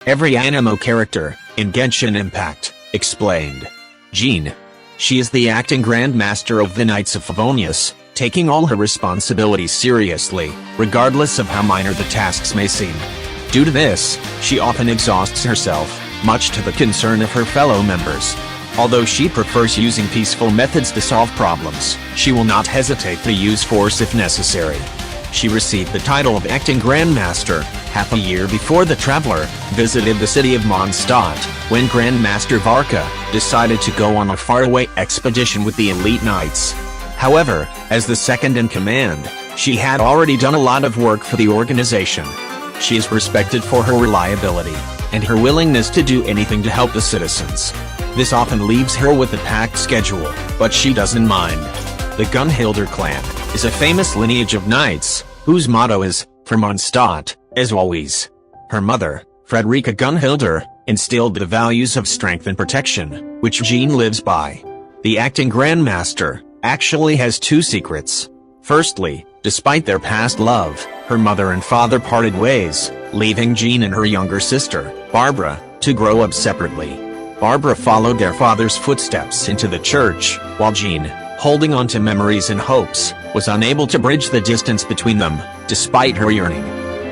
Every Anemo character, in Genshin Impact, explained. Jean. She is the acting Grandmaster of the Knights of Favonius, taking all her responsibilities seriously, regardless of how minor the tasks may seem. Due to this, she often exhausts herself, much to the concern of her fellow members. Although she prefers using peaceful methods to solve problems, she will not hesitate to use force if necessary. She received the title of Acting Grandmaster half a year before the Traveler visited the city of Mondstadt, when Grandmaster Varka decided to go on a faraway expedition with the elite knights. However, as the second in command, she had already done a lot of work for the organization. She is respected for her reliability and her willingness to do anything to help the citizens. This often leaves her with a packed schedule, but she doesn't mind. The Gunhilder clan is a famous lineage of knights, whose motto is, "For Mondstadt, as always." Her mother, Frederica Gunhilder, instilled the values of strength and protection, which Jean lives by. The acting Grandmaster actually has two secrets. Firstly, despite their past love, her mother and father parted ways, leaving Jean and her younger sister, Barbara, to grow up separately. Barbara followed their father's footsteps into the church, while Jean, holding on to memories and hopes, was unable to bridge the distance between them, despite her yearning.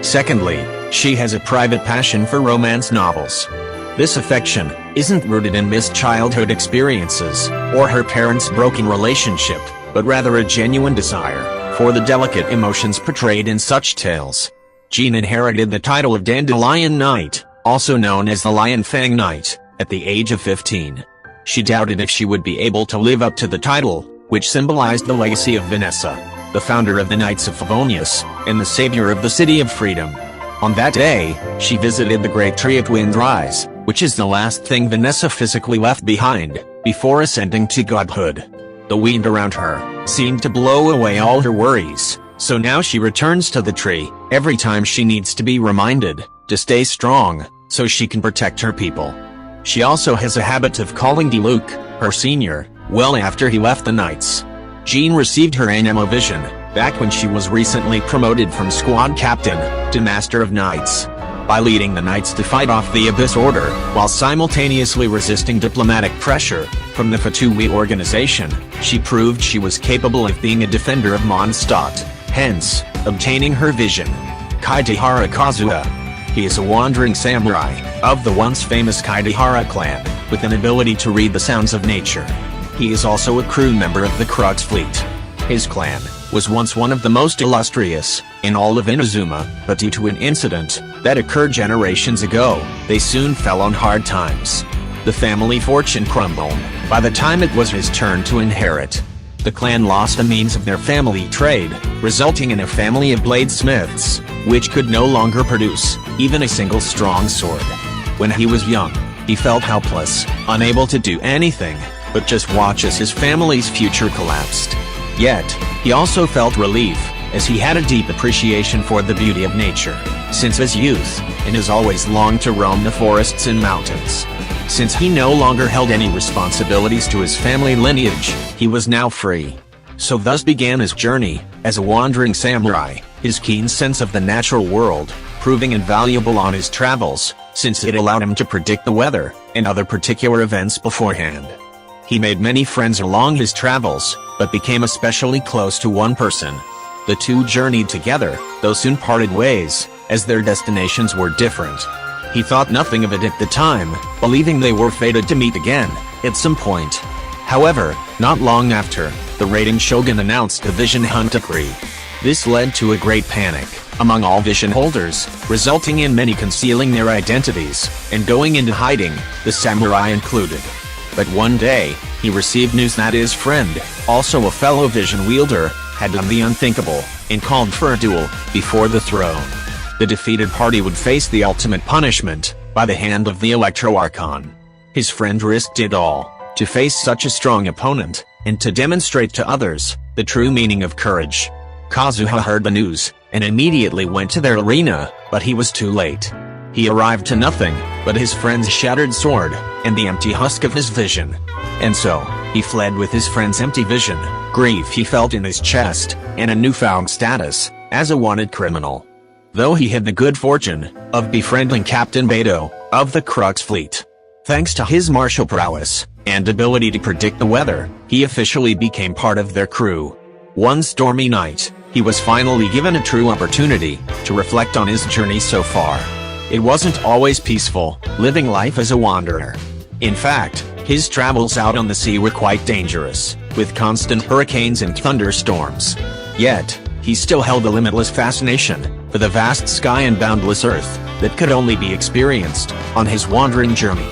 Secondly, she has a private passion for romance novels. This affection isn't rooted in missed childhood experiences, or her parents' broken relationship, but rather a genuine desire for the delicate emotions portrayed in such tales. Jean inherited the title of Dandelion Knight, also known as the Lion Fang Knight, at the age of 15. She doubted if she would be able to live up to the title, which symbolized the legacy of Vanessa, the founder of the Knights of Favonius, and the savior of the City of Freedom. On that day, she visited the Great Tree of Windrise, which is the last thing Vanessa physically left behind, before ascending to godhood. The wind around her seemed to blow away all her worries, so now she returns to the tree every time she needs to be reminded to stay strong, so she can protect her people. She also has a habit of calling Diluc, her senior, well after he left the Knights. Jean received her Anemo vision back when she was recently promoted from squad captain to Master of Knights. By leading the Knights to fight off the Abyss Order, while simultaneously resisting diplomatic pressure from the Fatui organization, she proved she was capable of being a defender of Mondstadt, hence, obtaining her vision. Kaedehara Kazuha. He is a wandering samurai of the once famous Kaedehara clan, with an ability to read the sounds of nature. He is also a crew member of the Crux fleet. His clan was once one of the most illustrious in all of Inazuma, but due to an incident that occurred generations ago, they soon fell on hard times. The family fortune crumbled by the time it was his turn to inherit. The clan lost the means of their family trade, resulting in a family of bladesmiths, which could no longer produce even a single strong sword. When he was young, he felt helpless, unable to do anything but just watch as his family's future collapsed. Yet, he also felt relief, as he had a deep appreciation for the beauty of nature, since his youth, and has always longed to roam the forests and mountains. Since he no longer held any responsibilities to his family lineage, he was now free. So thus began his journey, as a wandering samurai, his keen sense of the natural world, proving invaluable on his travels, since it allowed him to predict the weather, and other particular events beforehand. He made many friends along his travels, but became especially close to one person. The two journeyed together, though soon parted ways, as their destinations were different. He thought nothing of it at the time, believing they were fated to meet again, at some point. However, not long after, the reigning shogun announced the Vision Hunt decree. This led to a great panic among all vision holders, resulting in many concealing their identities and going into hiding, the samurai included. But one day, he received news that his friend, also a fellow vision wielder, had done the unthinkable and called for a duel before the throne. The defeated party would face the ultimate punishment by the hand of the Electro Archon. His friend risked it all to face such a strong opponent and to demonstrate to others the true meaning of courage. Kazuha heard the news and immediately went to their arena, but he was too late. He arrived to nothing but his friend's shattered sword and the empty husk of his vision. And so, he fled with his friend's empty vision, grief he felt in his chest, and a newfound status as a wanted criminal. though he had the good fortune of befriending Captain Beidou of the Crux fleet. Thanks to his martial prowess and ability to predict the weather, he officially became part of their crew. One stormy night, he was finally given a true opportunity to reflect on his journey so far. It wasn't always peaceful, living life as a wanderer. In fact, his travels out on the sea were quite dangerous, with constant hurricanes and thunderstorms. Yet, he still held a limitless fascination for the vast sky and boundless earth that could only be experienced on his wandering journey.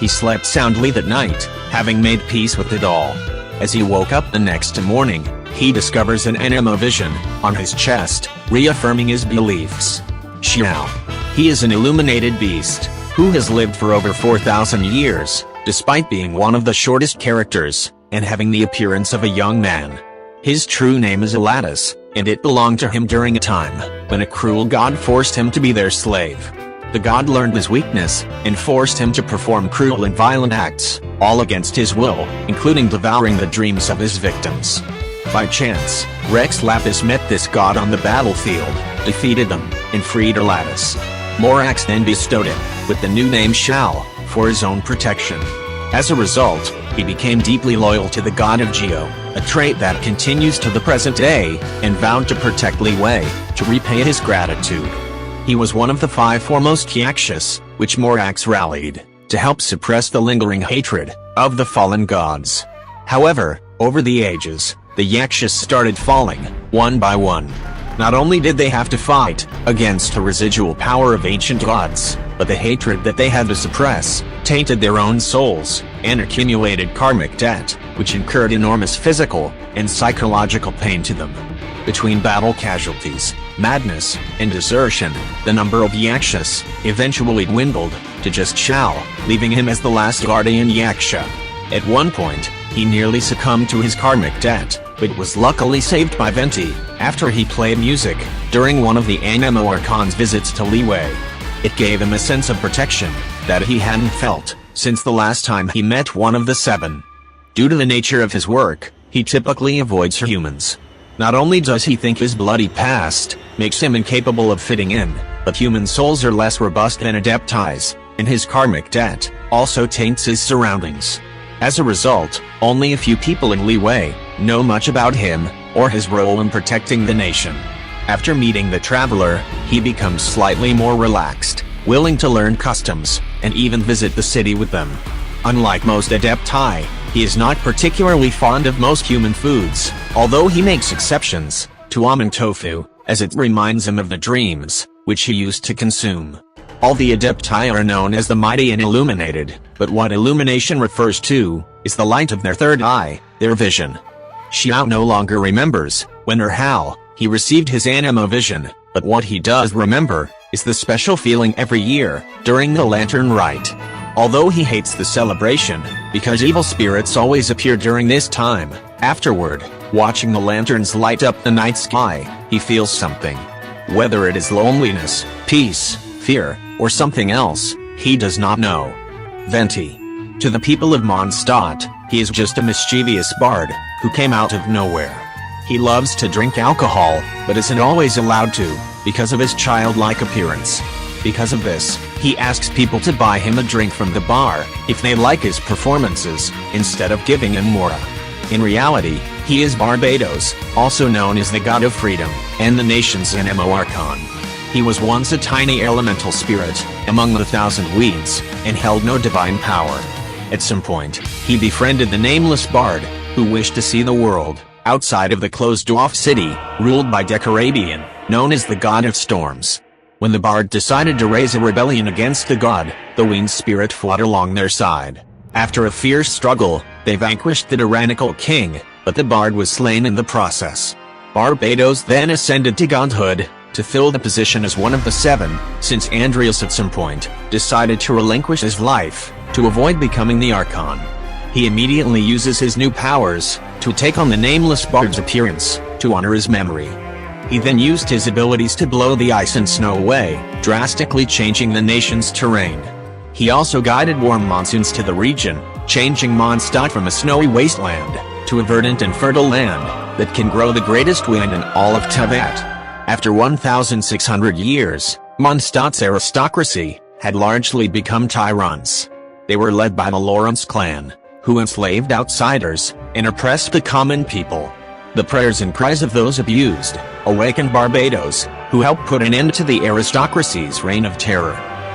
He slept soundly that night, having made peace with it all. As he woke up the next morning, he discovers an Anemo vision on his chest, reaffirming his beliefs. Xiao. He is an illuminated beast who has lived for over 4,000 years, despite being one of the shortest characters and having the appearance of a young man. His true name is Elatus, and it belonged to him during a time when a cruel god forced him to be their slave. The god learned his weakness and forced him to perform cruel and violent acts, all against his will, including devouring the dreams of his victims. By chance, Rex Lapis met this god on the battlefield, defeated them, and freed Elatus. Morax then bestowed him with the new name Xiao for his own protection. As a result, he became deeply loyal to the god of Geo, a trait that continues to the present day, and vowed to protect Li Wei to repay his gratitude. He was one of the 5 foremost Yakshas, which Morax rallied to help suppress the lingering hatred of the fallen gods. However, over the ages, the Yakshas started falling, one by one. Not only did they have to fight against the residual power of ancient gods, but the hatred that they had to suppress tainted their own souls and accumulated karmic debt, which incurred enormous physical and psychological pain to them. Between battle casualties, madness, and desertion, the number of Yakshas eventually dwindled to just Xiao, leaving him as the last guardian Yaksha. At one point, he nearly succumbed to his karmic debt, but was luckily saved by Venti after he played music during one of the Anemo Archon's visits to Li Wei. It gave him a sense of protection that he hadn't felt since the last time he met one of the 7. Due to the nature of his work, he typically avoids humans. Not only does he think his bloody past makes him incapable of fitting in, but human souls are less robust than Adepti's, and his karmic debt also taints his surroundings. As a result, only a few people in Li Wei know much about him or his role in protecting the nation. After meeting the traveler, he becomes slightly more relaxed, willing to learn customs, and even visit the city with them. Unlike most Adepti, he is not particularly fond of most human foods, although he makes exceptions to almond tofu, as it reminds him of the dreams which he used to consume. All the Adepti are known as the mighty and illuminated, but what illumination refers to is the light of their third eye, their vision. Xiao no longer remembers when or how he received his Anemo vision, but what he does remember is the special feeling every year during the Lantern Rite. Although he hates the celebration, because evil spirits always appear during this time, afterward, watching the lanterns light up the night sky, he feels something. Whether it is loneliness, peace, fear, or something else, he does not know. Venti. To the people of Mondstadt, he is just a mischievous bard who came out of nowhere. He loves to drink alcohol, but isn't always allowed to, because of his childlike appearance. Because of this, he asks people to buy him a drink from the bar if they like his performances, instead of giving him mora. In reality, he is Barbados, also known as the God of Freedom, and the nation's Anemo Archon. He was once a tiny elemental spirit among the 1,000 weeds, and held no divine power. At some point, he befriended the nameless bard, who wished to see the world outside of the closed-off city, ruled by Decarabian, known as the God of Storms. When the bard decided to raise a rebellion against the god, the wind spirit fought along their side. After a fierce struggle, they vanquished the tyrannical king, but the bard was slain in the process. Barbados then ascended to godhood, to fill the position as one of the 7, since Andreas at some point decided to relinquish his life to avoid becoming the Archon. He immediately uses his new powers to take on the nameless bard's appearance, to honor his memory. He then used his abilities to blow the ice and snow away, drastically changing the nation's terrain. He also guided warm monsoons to the region, changing Mondstadt from a snowy wasteland to a verdant and fertile land that can grow the greatest wind in all of Tibet. After 1,600 years, Mondstadt's aristocracy had largely become tyrants. They were led by the Lawrence clan, who enslaved outsiders and oppressed the common people. The prayers and cries of those abused awakened Barbados, who helped put an end to the aristocracy's reign of terror.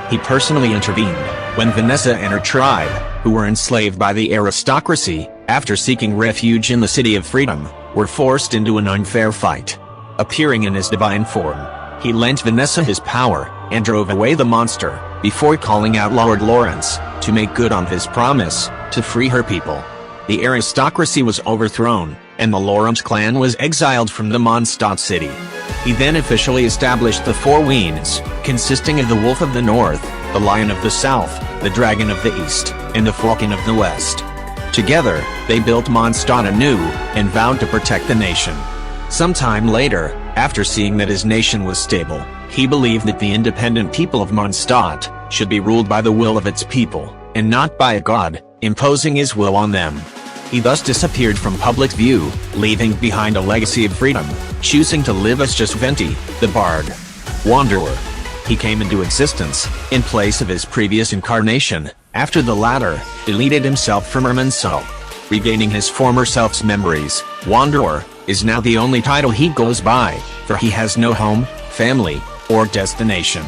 He personally intervened when Vanessa and her tribe, who were enslaved by the aristocracy, after seeking refuge in the City of Freedom, were forced into an unfair fight. Appearing in his divine form, he lent Vanessa his power and drove away the monster, before calling out Lord Lawrence to make good on his promise to free her people. The aristocracy was overthrown, and the Lawrence clan was exiled from the Mondstadt city. He then officially established the Four Weens, consisting of the Wolf of the North, the Lion of the South, the Dragon of the East, and the Falcon of the West. Together, they built Mondstadt anew, and vowed to protect the nation. Sometime later, after seeing that his nation was stable, he believed that the independent people of Mondstadt should be ruled by the will of its people, and not by a god, imposing his will on them. He thus disappeared from public view, leaving behind a legacy of freedom, choosing to live as just Venti, the Bard. Wanderer. He came into existence, in place of his previous incarnation, after the latter deleted himself from Irminsul. Regaining his former self's memories, Wanderer is now the only title he goes by, for he has no home, family, or destination.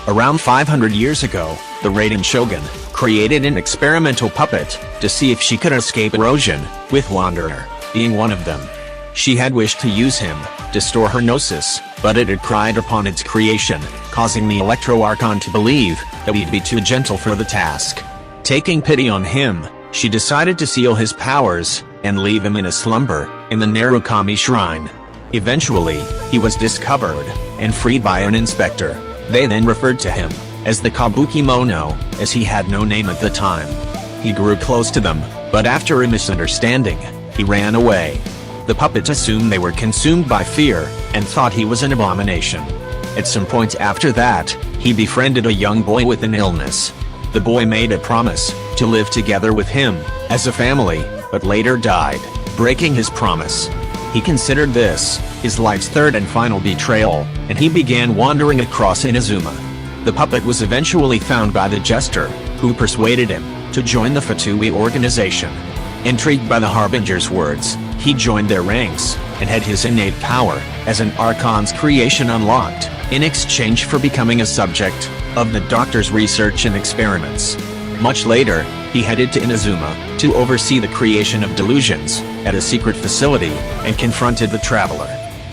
Around 500 years ago, the Raiden Shogun created an experimental puppet to see if she could escape erosion, with Wanderer being one of them. She had wished to use him to store her gnosis, but it had cried upon its creation, causing the Electro Archon to believe that he'd be too gentle for the task. Taking pity on him, she decided to seal his powers and leave him in a slumber in the Narukami Shrine. Eventually, he was discovered and freed by an inspector. They then referred to him as the Kabuki Mono, as he had no name at the time. He grew close to them, but after a misunderstanding, he ran away. The puppets assumed they were consumed by fear, and thought he was an abomination. At some point after that, he befriended a young boy with an illness. The boy made a promise to live together with him as a family, but later died, breaking his promise. He considered this his life's third and final betrayal, and he began wandering across Inazuma. The puppet was eventually found by the jester, who persuaded him to join the Fatui organization. Intrigued by the Harbinger's words, he joined their ranks, and had his innate power as an Archon's creation unlocked, in exchange for becoming a subject of the Doctor's research and experiments. Much later, he headed to Inazuma to oversee the creation of delusions at a secret facility, and confronted the Traveler.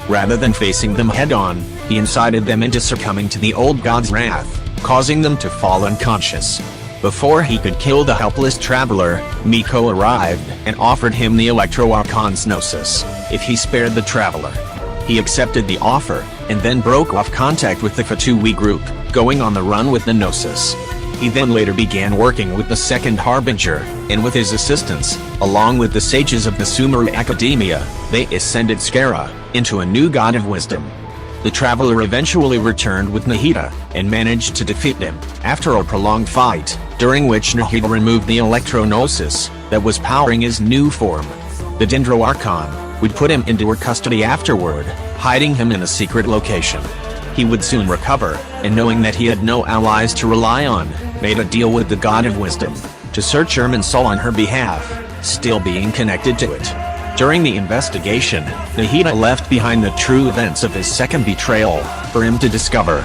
Rather than facing them head-on, he incited them into succumbing to the old god's wrath, causing them to fall unconscious. Before he could kill the helpless Traveler, Miko arrived and offered him the Electro Archon's gnosis if he spared the Traveler. He accepted the offer, and then broke off contact with the Fatui group, going on the run with the gnosis. He then later began working with the Second Harbinger, and with his assistance, along with the sages of the Sumeru Academia, they ascended Skara into a new god of wisdom. The Traveler eventually returned with Nahida, and managed to defeat him, after a prolonged fight, during which Nahida removed the Electro-Gnosis that was powering his new form. The Dendro Archon would put him into her custody afterward, hiding him in a secret location. He would soon recover, and knowing that he had no allies to rely on, made a deal with the God of Wisdom to search Irminsul on her behalf, still being connected to it. During the investigation, Nahida left behind the true events of his second betrayal for him to discover.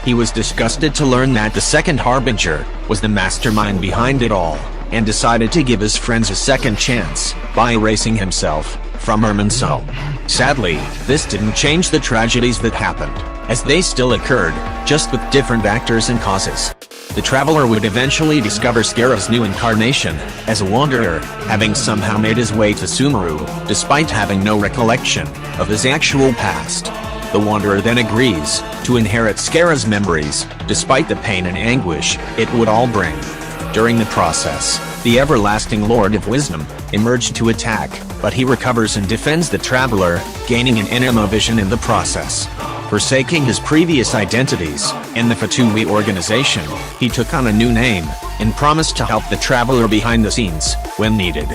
He was disgusted to learn that the Second Harbinger was the mastermind behind it all, and decided to give his friends a second chance by erasing himself from Irminsul. Sadly, this didn't change the tragedies that happened, as they still occurred, just with different actors and causes. The Traveler would eventually discover Skara's new incarnation as a wanderer, having somehow made his way to Sumeru, despite having no recollection of his actual past. The Wanderer then agrees to inherit Skara's memories, despite the pain and anguish it would all bring. During the process, the everlasting Lord of Wisdom emerged to attack, but he recovers and defends the Traveler, gaining an Anemo vision in the process. Forsaking his previous identities and the Fatui organization, he took on a new name, and promised to help the Traveler behind the scenes when needed.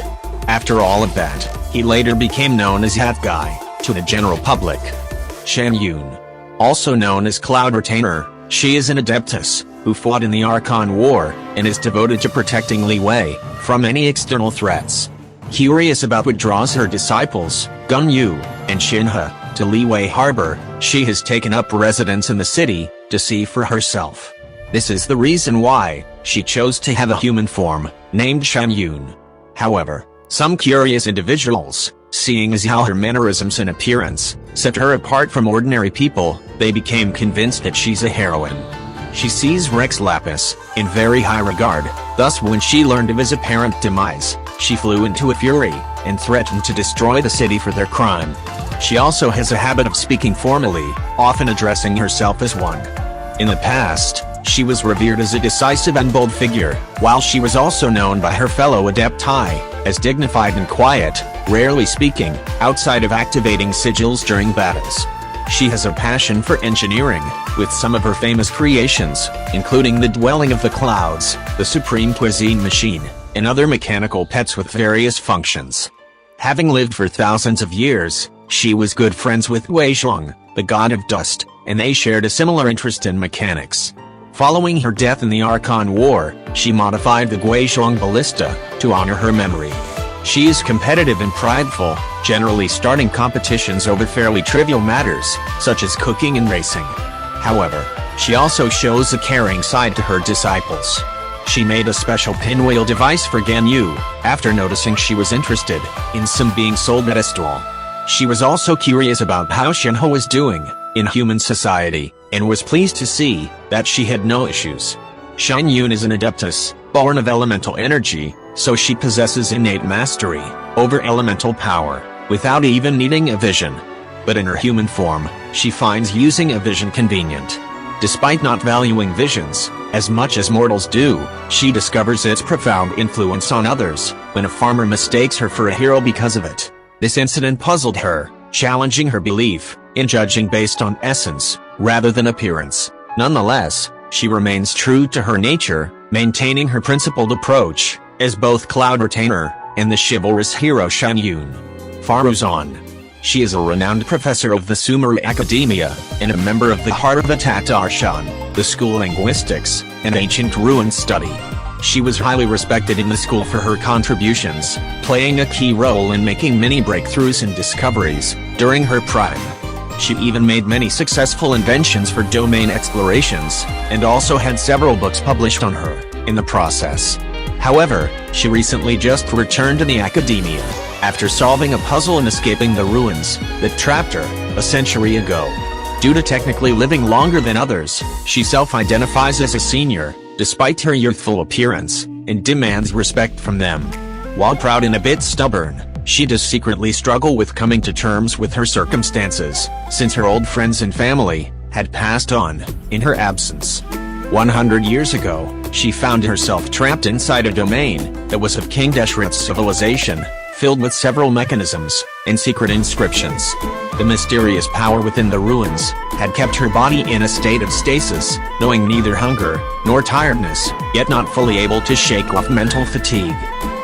After all of that, he later became known as That Guy to the general public. Xianyun. Also known as Cloud Retainer, she is an Adeptus, who fought in the Archon War, and is devoted to protecting Li Wei from any external threats. Curious about what draws her disciples, Gun Yu, and Shinhe, to Li Wei Harbor, she has taken up residence in the city, to see for herself. This is the reason why she chose to have a human form, named Xianyun. However, some curious individuals, seeing as how her mannerisms and appearance set her apart from ordinary people, they became convinced that she's a heroine. She sees Rex Lapis in very high regard, thus when she learned of his apparent demise, she flew into a fury and threatened to destroy the city for their crime. She also has a habit of speaking formally, often addressing herself as one. In the past, she was revered as a decisive and bold figure, while she was also known by her fellow Adepti as dignified and quiet, rarely speaking, outside of activating sigils during battles. She has a passion for engineering, with some of her famous creations, including the Dwelling of the Clouds, the Supreme Cuisine Machine, and other mechanical pets with various functions. Having lived for thousands of years, she was good friends with Weizhong, the god of dust, and they shared a similar interest in mechanics. Following her death in the Archon War, she modified the Guizhong Ballista to honor her memory. She is competitive and prideful, generally starting competitions over fairly trivial matters, such as cooking and racing. However, she also shows a caring side to her disciples. She made a special pinwheel device for Ganyu, after noticing she was interested in some being sold at a stall. She was also curious about how Shinhe was doing in human society, and was pleased to see that she had no issues. Xianyun is an Adeptus, born of elemental energy, so she possesses innate mastery over elemental power, without even needing a vision. But in her human form, she finds using a vision convenient. Despite not valuing visions as much as mortals do, she discovers its profound influence on others when a farmer mistakes her for a hero because of it. This incident puzzled her, challenging her belief in judging based on essence rather than appearance. Nonetheless, she remains true to her nature, maintaining her principled approach as both Cloud Retainer and the chivalrous hero Xianyun. Faruzan. She is a renowned professor of the Sumeru Academia, and a member of the Heart of the Tatarshan, the school linguistics and ancient ruins study. She was highly respected in the school for her contributions, playing a key role in making many breakthroughs and discoveries during her prime. She even made many successful inventions for domain explorations, and also had several books published on her in the process. However, she recently just returned to the academia, after solving a puzzle and escaping the ruins that trapped her a century ago. Due to technically living longer than others, she self-identifies as a senior, despite her youthful appearance, and demands respect from them. While proud and a bit stubborn, she does secretly struggle with coming to terms with her circumstances, since her old friends and family had passed on in her absence. 100 years ago, she found herself trapped inside a domain that was of King Deshret's civilization, filled with several mechanisms and secret inscriptions. The mysterious power within the ruins had kept her body in a state of stasis, knowing neither hunger nor tiredness, yet not fully able to shake off mental fatigue.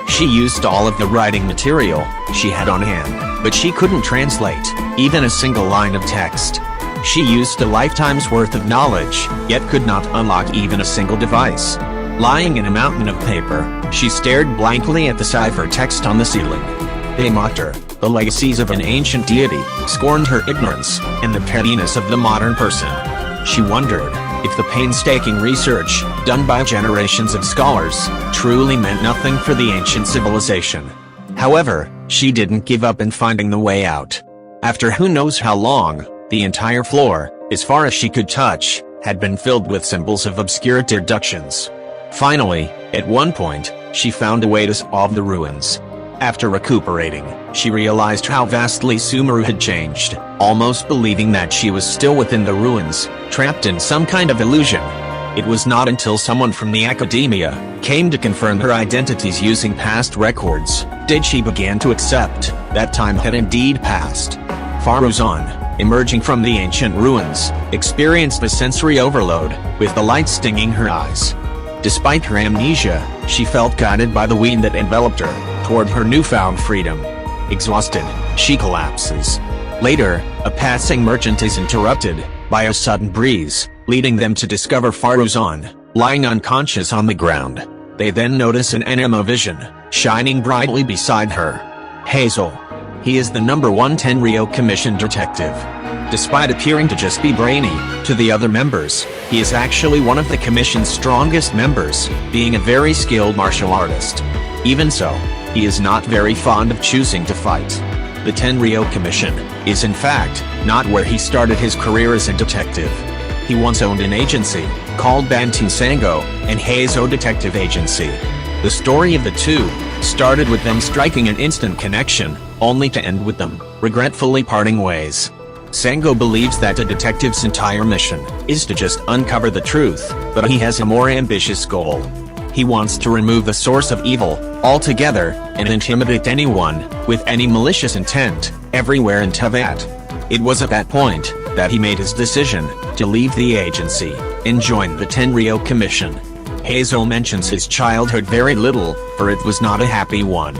She used all of the writing material she had on hand, but she couldn't translate even a single line of text. She used a lifetime's worth of knowledge, yet could not unlock even a single device. Lying in a mountain of paper, she stared blankly at the cipher text on the ceiling. They mocked her, the legacies of an ancient deity, scorned her ignorance, and the pettiness of the modern person. She wondered if the painstaking research done by generations of scholars truly meant nothing for the ancient civilization. However, she didn't give up in finding the way out. After who knows how long, the entire floor, as far as she could touch, had been filled with symbols of obscure deductions. Finally, at one point, she found a way to solve the ruins. After recuperating, she realized how vastly Sumeru had changed, almost believing that she was still within the ruins, trapped in some kind of illusion. It was not until someone from the academia came to confirm her identities using past records did she begin to accept that time had indeed passed. Faruzan, emerging from the ancient ruins, experienced a sensory overload, with the light stinging her eyes. Despite her amnesia, she felt guided by the wind that enveloped her toward her newfound freedom. Exhausted, she collapses. Later, a passing merchant is interrupted by a sudden breeze, leading them to discover Faruzan, lying unconscious on the ground. They then notice an Anemo vision, shining brightly beside her. Heizou. He is the number 1 Tenryou Commission detective. Despite appearing to just be brainy to the other members, he is actually one of the Commission's strongest members, being a very skilled martial artist. Even so, he is not very fond of choosing to fight. The Tenryou Commission is in fact not where he started his career as a detective. He once owned an agency called Venti and Heizou Detective Agency. The story of the two started with them striking an instant connection, only to end with them regretfully parting ways. Sango believes that a detective's entire mission is to just uncover the truth, but he has a more ambitious goal. He wants to remove the source of evil altogether and intimidate anyone with any malicious intent everywhere in Teyvat. It was at that point that he made his decision to leave the agency and join the Tenryou Commission. Heizou mentions his childhood very little, for it was not a happy one.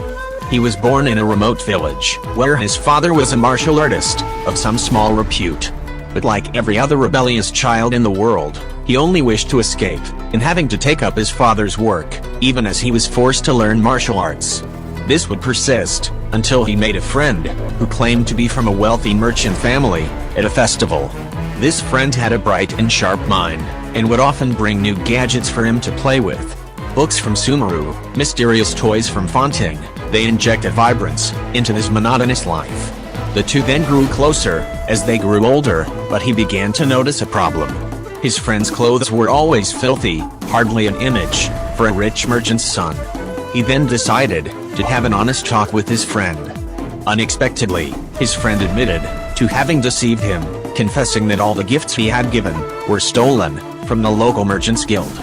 He was born in a remote village, where his father was a martial artist of some small repute. But like every other rebellious child in the world, he only wished to escape, and having to take up his father's work, even as he was forced to learn martial arts. This would persist, until he made a friend, who claimed to be from a wealthy merchant family, at a festival. This friend had a bright and sharp mind, and would often bring new gadgets for him to play with. Books from Sumeru, mysterious toys from Fontaine. They injected vibrance into his monotonous life. The two then grew closer as they grew older, but he began to notice a problem. His friend's clothes were always filthy, hardly an image for a rich merchant's son. He then decided to have an honest talk with his friend. Unexpectedly, his friend admitted to having deceived him, confessing that all the gifts he had given were stolen from the local merchants' guild.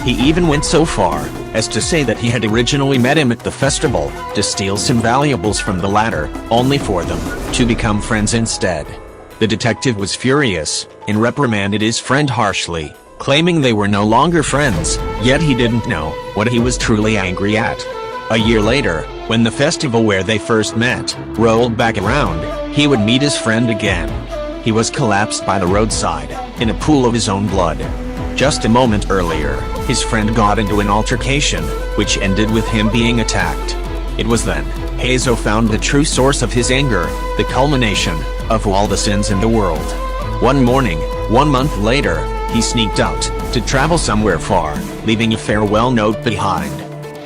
He even went so far as to say that he had originally met him at the festival to steal some valuables from the latter, only for them to become friends instead. The detective was furious and reprimanded his friend harshly, claiming they were no longer friends, yet he didn't know what he was truly angry at. A year later, when the festival where they first met rolled back around, he would meet his friend again. He was collapsed by the roadside, in a pool of his own blood. Just a moment earlier, his friend got into an altercation, which ended with him being attacked. It was then Heizou found the true source of his anger, the culmination of all the sins in the world. One morning, 1 month later, he sneaked out to travel somewhere far, leaving a farewell note behind.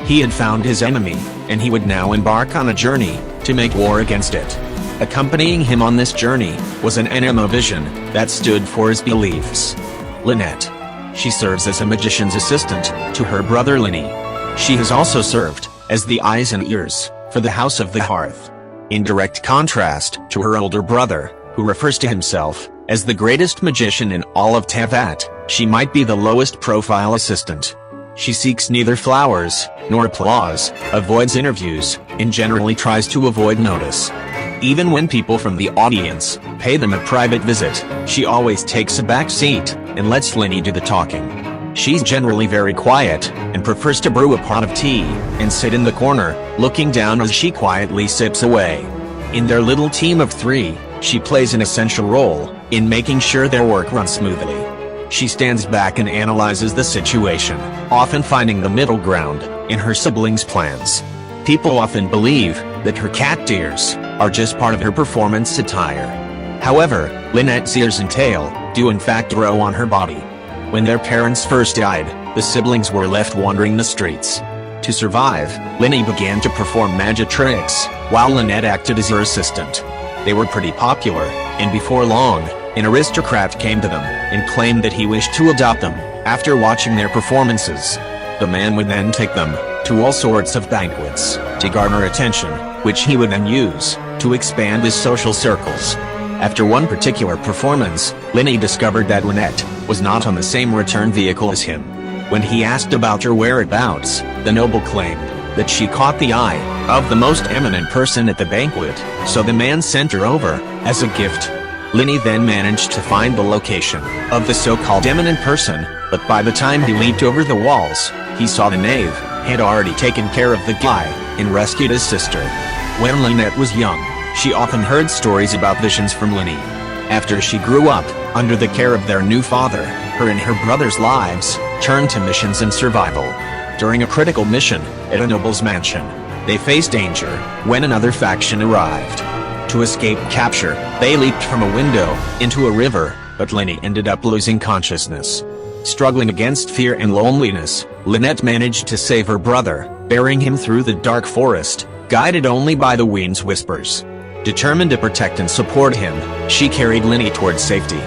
He had found his enemy, and he would now embark on a journey to make war against it. Accompanying him on this journey was an Anemo vision that stood for his beliefs. Lynette. She serves as a magician's assistant to her brother Linny. She has also served as the eyes and ears for the House of the Hearth. In direct contrast to her older brother, who refers to himself as the greatest magician in all of Teyvat, she might be the lowest profile assistant. She seeks neither flowers nor applause, avoids interviews, and generally tries to avoid notice. Even when people from the audience pay them a private visit, she always takes a back seat and lets Linny do the talking. She's generally very quiet and prefers to brew a pot of tea and sit in the corner, looking down as she quietly sips away. In their little team of 3, she plays an essential role in making sure their work runs smoothly. She stands back and analyzes the situation, often finding the middle ground in her siblings' plans. People often believe that her cat ears are just part of her performance attire. However, Lynette's ears and tail do in fact grow on her body. When their parents first died, the siblings were left wandering the streets. To survive, Linny began to perform magic tricks, while Lynette acted as her assistant. They were pretty popular, and before long, an aristocrat came to them and claimed that he wished to adopt them after watching their performances. The man would then take them to all sorts of banquets to garner attention, which he would then use to expand his social circles. After one particular performance, Linny discovered that Lynette was not on the same return vehicle as him. When he asked about her whereabouts, the noble claimed that she caught the eye of the most eminent person at the banquet, so the man sent her over as a gift. Linny then managed to find the location of the so-called eminent person, but by the time he leaped over the walls, he saw the knave had already taken care of the guy and rescued his sister. When Lynette was young, she often heard stories about visions from Linny. After she grew up, under the care of their new father, her and her brother's lives turned to missions and survival. During a critical mission at a noble's mansion, they faced danger when another faction arrived. To escape capture, they leaped from a window into a river, but Lynette ended up losing consciousness. Struggling against fear and loneliness, Lynette managed to save her brother, bearing him through the dark forest, guided only by the wind's whispers. Determined to protect and support him, she carried Lynette towards safety.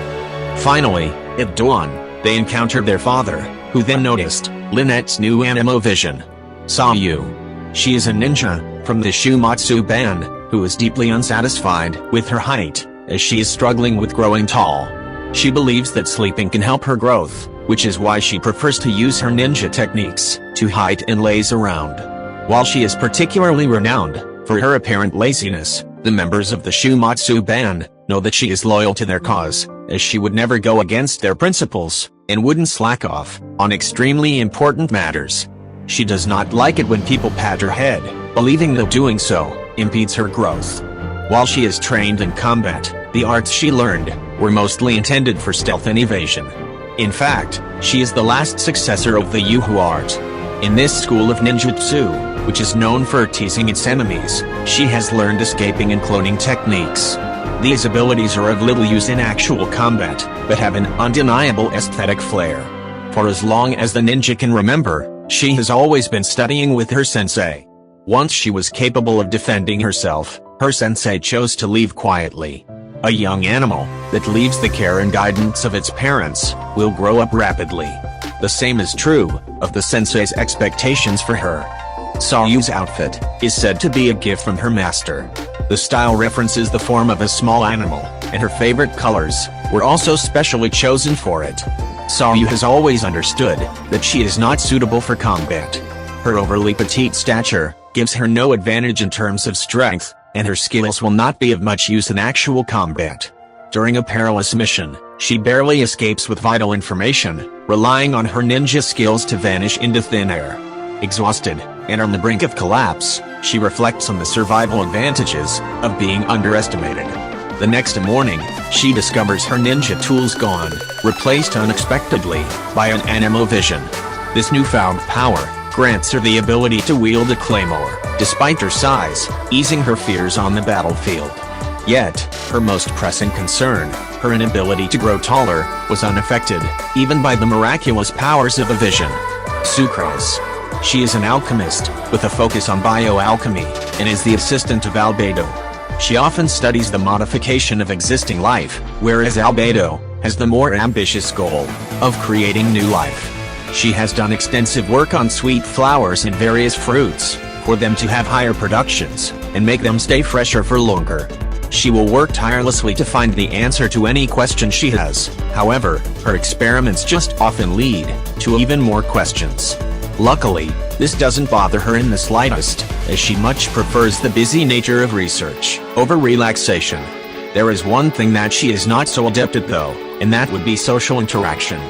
Finally, at dawn, they encountered their father, who then noticed Lynette's new Anemo vision. Sayu. She is a ninja from the Shumatsu band, who is deeply unsatisfied with her height, as she is struggling with growing tall. She believes that sleeping can help her growth, which is why she prefers to use her ninja techniques to hide and laze around. While she is particularly renowned for her apparent laziness, the members of the Shumatsu band know that she is loyal to their cause, as she would never go against their principles, and wouldn't slack off on extremely important matters. She does not like it when people pat her head, believing that doing so impedes her growth. While she is trained in combat, the arts she learned were mostly intended for stealth and evasion. In fact, she is the last successor of the Yuhu art. In this school of ninjutsu, which is known for teasing its enemies, she has learned escaping and cloning techniques. These abilities are of little use in actual combat, but have an undeniable aesthetic flair. For as long as the ninja can remember, she has always been studying with her sensei. Once she was capable of defending herself, her sensei chose to leave quietly. A young animal that leaves the care and guidance of its parents will grow up rapidly. The same is true of the sensei's expectations for her. Sayu's outfit is said to be a gift from her master. The style references the form of a small animal, and her favorite colors were also specially chosen for it. Sayu has always understood that she is not suitable for combat. Her overly petite stature gives her no advantage in terms of strength, and her skills will not be of much use in actual combat. During a perilous mission, she barely escapes with vital information, relying on her ninja skills to vanish into thin air. Exhausted, and on the brink of collapse, she reflects on the survival advantages of being underestimated. The next morning, she discovers her ninja tools gone, replaced unexpectedly by an Anemo vision. This newfound power grants her the ability to wield a claymore, despite her size, easing her fears on the battlefield. Yet, her most pressing concern, her inability to grow taller, was unaffected, even by the miraculous powers of a vision. Sucrose. She is an alchemist, with a focus on bioalchemy, and is the assistant of Albedo. She often studies the modification of existing life, whereas Albedo has the more ambitious goal of creating new life. She has done extensive work on sweet flowers and various fruits, for them to have higher productions, and make them stay fresher for longer. She will work tirelessly to find the answer to any question she has. However, her experiments just often lead to even more questions. Luckily, this doesn't bother her in the slightest, as she much prefers the busy nature of research over relaxation. There is one thing that she is not so adept at though, and that would be social interaction.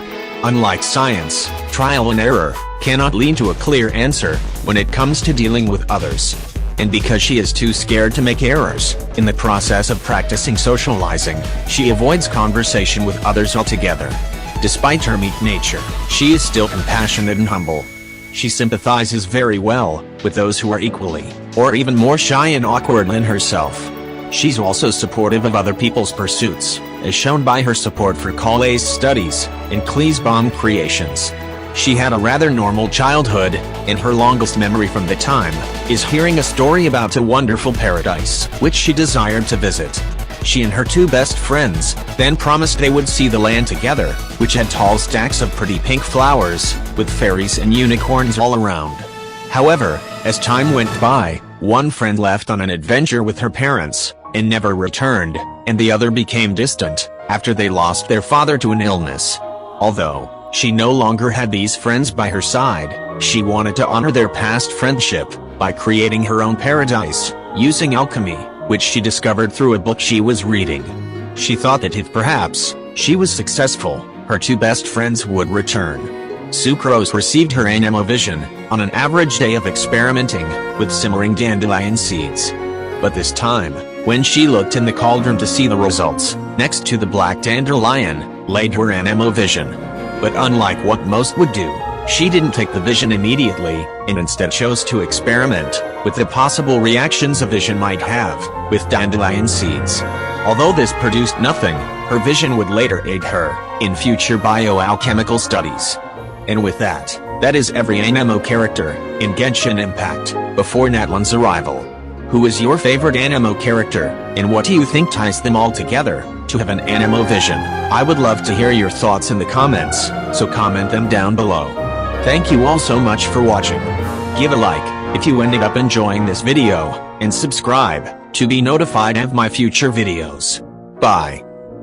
Unlike science, trial and error cannot lead to a clear answer when it comes to dealing with others. And because she is too scared to make errors in the process of practicing socializing, she avoids conversation with others altogether. Despite her meek nature, she is still compassionate and humble. She sympathizes very well with those who are equally, or even more shy and awkward than herself. She's also supportive of other people's pursuits, as shown by her support for Kale's studies and Klee's bomb creations. She had a rather normal childhood, and her longest memory from the time is hearing a story about a wonderful paradise, which she desired to visit. She and her two best friends then promised they would see the land together, which had tall stacks of pretty pink flowers, with fairies and unicorns all around. However, as time went by, one friend left on an adventure with her parents, and never returned, and the other became distant, after they lost their father to an illness. Although she no longer had these friends by her side, she wanted to honor their past friendship by creating her own paradise, using alchemy, which she discovered through a book she was reading. She thought that if perhaps she was successful, her two best friends would return. Sucrose received her Anemo vision on an average day of experimenting with simmering dandelion seeds. But this time, When she looked in the cauldron to see the results, next to the black dandelion, laid her Anemo vision. But unlike what most would do, she didn't take the vision immediately, and instead chose to experiment with the possible reactions a vision might have with dandelion seeds. Although this produced nothing, her vision would later aid her in future bioalchemical studies. And with that, that is every Anemo character in Genshin Impact before Natlan's arrival. Who is your favorite Anemo character, and what do you think ties them all together to have an Anemo vision? I would love to hear your thoughts in the comments, so comment them down below. Thank you all so much for watching. Give a like if you ended up enjoying this video, and subscribe to be notified of my future videos. Bye.